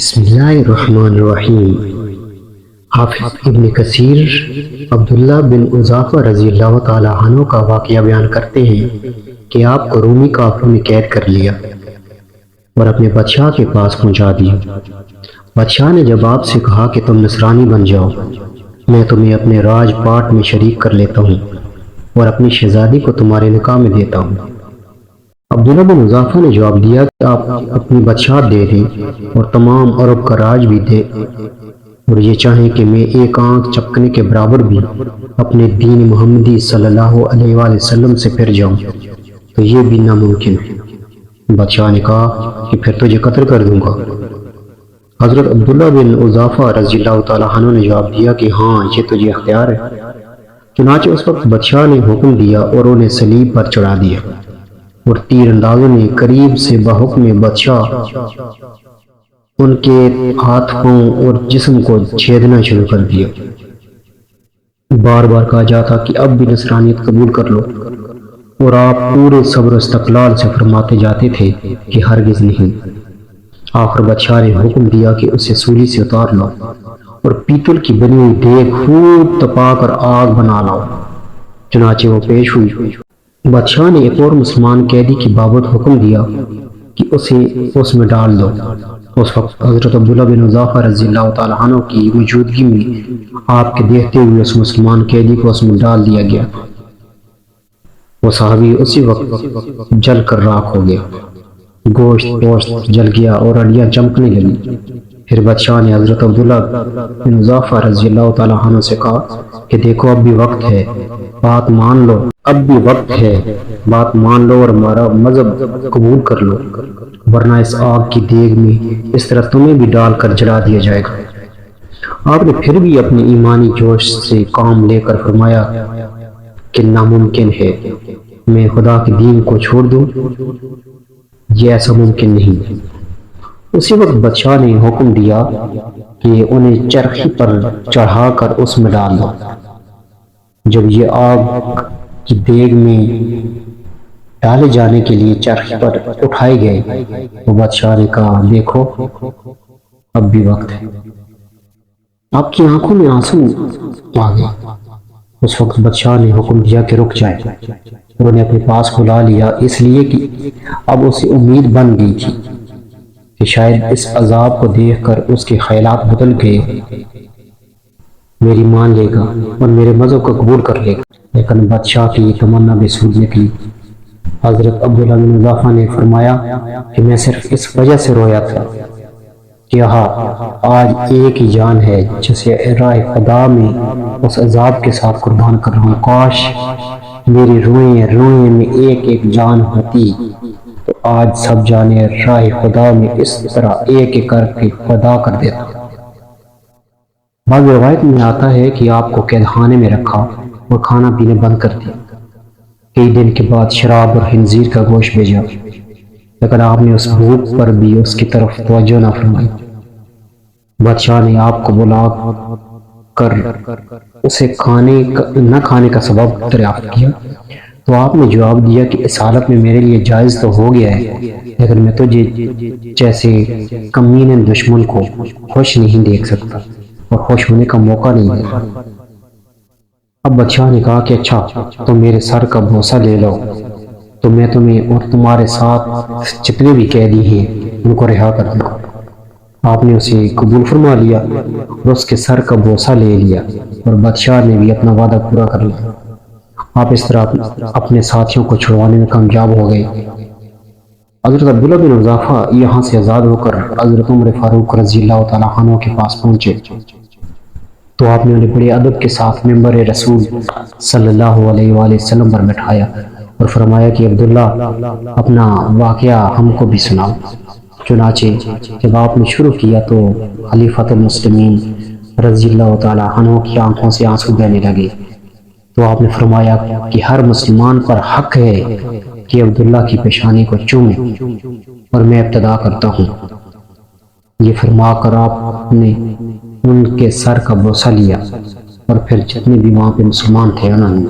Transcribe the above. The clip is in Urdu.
بسم اللہ الرحمن الرحیم۔ حافظ ابن کثیر عبداللہ بن اضافہ رضی اللہ تعالی عنہ کا واقعہ بیان کرتے ہیں کہ آپ کو رومی کافروں نے قید کر لیا اور اپنے بادشاہ کے پاس پہنچا دیا۔ بادشاہ نے جب آپ سے کہا کہ تم نصرانی بن جاؤ، میں تمہیں اپنے راج پاٹ میں شریک کر لیتا ہوں اور اپنی شہزادی کو تمہارے نکاح میں دیتا ہوں۔ عبداللہ بن اضافہ نے جواب دیا کہ آپ اپنی بادشاہت دے دیں اور تمام عرب کا راج بھی دے، اور یہ چاہیں کہ میں ایک آنکھ چپکنے کے برابر بھی اپنے دین محمدی صلی اللہ علیہ وآلہ وسلم سے پھر جاؤں تو یہ بھی ناممکن ہے۔ بادشاہ نے کہا کہ پھر تجھے قتل کر دوں گا۔ حضرت عبداللہ بن اضافہ رضی اللہ تعالیٰ عنہ نے جواب دیا کہ ہاں، یہ تجھے اختیار ہے۔ چنانچہ اس وقت بادشاہ نے حکم دیا اور انہیں صلیب پر چڑھا دیا، اور تیر اندازوں نے قریب سے بحکم بادشاہ ان کے ہاتھ پاؤں اور جسم کو چھیدنا شروع کر دیا۔ بار بار کہا جاتا کہ اب بھی نصرانیت قبول کر لو، اور آپ پورے صبر و استقلال سے فرماتے جاتے تھے کہ ہرگز نہیں۔ آخر بادشاہ نے حکم دیا کہ اسے سولی سے اتار لو اور پیتل کی بنی ہوئی دیگ خوب تپا کر آگ بنا لاؤ۔ چنانچہ وہ پیش ہوئی۔ بادشاہ نے ایک اور مسلمان قیدی کی بابت حکم دیا کہ اسے اس میں ڈال دو۔ اس وقت حضرت عبداللہ بن اضافہ رضی اللہ تعالیٰ عنہ کی موجودگی میں آپ کے دیکھتے ہوئے اس مسلمان قیدی کو اس میں ڈال دیا گیا۔ وہ صحابی اسی وقت جل کر راکھ ہو گیا، گوشت پوشت جل گیا اور ہڈیاں چمکنے لگی۔ پھر بادشاہ نے حضرت عبداللہ بن اضافہ رضی اللہ تعالیٰ عنہ سے کہا کہ دیکھو، اب بھی وقت ہے، بات مان لو، اب بھی وقت ہے، بات مان لو اور ہمارا مذہب قبول کر لو، ورنہ اس آگ کی دیگ میں اس طرح تمہیں بھی ڈال کر جلا دیا جائے گا۔ آپ نے پھر بھی اپنے ایمانی جوش سے کام لے کر فرمایا کہ ناممکن ہے، میں خدا کے دین کو چھوڑ دوں، یہ ایسا ممکن نہیں۔ اسی وقت بادشاہ نے حکم دیا کہ انہیں چرخی پر چڑھا کر اس میں ڈال دو۔ جب یہ آگ کی دیگ میں ڈالے جانے کے لیے چرخی پر اٹھائے گئے تو بادشاہ نے کہا، دیکھو، اب بھی وقت ہے۔ آپ کی آنکھوں میں آنسو آ گئے۔ اس وقت بادشاہ نے حکم دیا کہ رک جائے، اور انہیں اپنے پاس بلا لیا، اس لیے کہ اب اسے امید بن گئی تھی کہ شاید اس عذاب کو دیکھ کر اس کے خیالات بدل گئے، میری مان لے گا اور میرے مذہب کو قبول کر لے گا۔ لیکن بادشاہ کی یہ تمنا بے سود نکلی۔ حضرت عبداللہ بن اضافہ نے فرمایا کہ میں صرف اس وجہ سے رویا تھا کہ آج ایک ہی جان ہے جسے راہ خدا میں اس عذاب کے ساتھ قربان کر رہا ہوں۔ کاش میری روئیں میں ایک ایک جان ہوتی تو آج سب جانے راہ خدا میں اس طرح ایک ایک کر کے فدا کر دیتا۔ بعض روایت میں آتا ہے کہ آپ کو قید خانے میں رکھا اور کھانا پینے بند کر دیا۔ کئی دن کے بعد شراب اور خنزیر کا گوشت بھیجا، لیکن آپ نے اس بھوک پر بھی اس کی طرف توجہ نہ فرمائی۔ بادشاہ نے آپ کو بلا کر اسے نہ کھانے کا سبب دریافت کیا تو آپ نے جواب دیا کہ اس حالت میں میرے لیے جائز تو ہو گیا ہے، لیکن میں تجھے جیسے کمینے دشمن کو خوش نہیں دیکھ سکتا اور خوش ہونے کا موقع نہیں دیتا۔ اب بادشاہ نے کہا کہ اچھا، تم میرے سر کا بوسہ لے لو تو میں تمہیں اور تمہارے ساتھ جتنے بھی قیدی ہیں ان کو رہا کر دوں۔ آپ نے اسے قبول فرما لیا اور اس کے سر کا بوسہ لے لیا، اور بادشاہ نے بھی اپنا وعدہ پورا کر لیا۔ آپ اس طرح اپنے ساتھیوں کو چھڑوانے میں کامیاب ہو گئے۔ حضرت عبداللہ بن اضافہ یہاں سے آزاد ہو کر حضرت عمر فاروق رضی اللہ تعالیٰ عنہ کے پاس پہنچے تو آپ نے انہیں بڑے ادب کے ساتھ ممبر رسول صلی اللہ علیہ وآلہ وسلم پر بٹھایا اور فرمایا کہ عبداللہ، اپنا واقعہ ہم کو بھی سناؤ۔ چنانچہ جب آپ نے شروع کیا تو خلیفۃ المسلمین رضی اللہ تعالیٰ عنہ کی آنکھوں سے آنسو بہنے لگے۔ تو آپ نے فرمایا کہ ہر مسلمان پر حق ہے کہ عبداللہ کی پیشانی کو چومے، اور میں ابتدا کرتا ہوں۔ یہ فرما کر آپ نے ان کے سر کا بوسہ لیا، اور پھر جتنے بھی وہاں پہ مسلمان تھے انہوں نے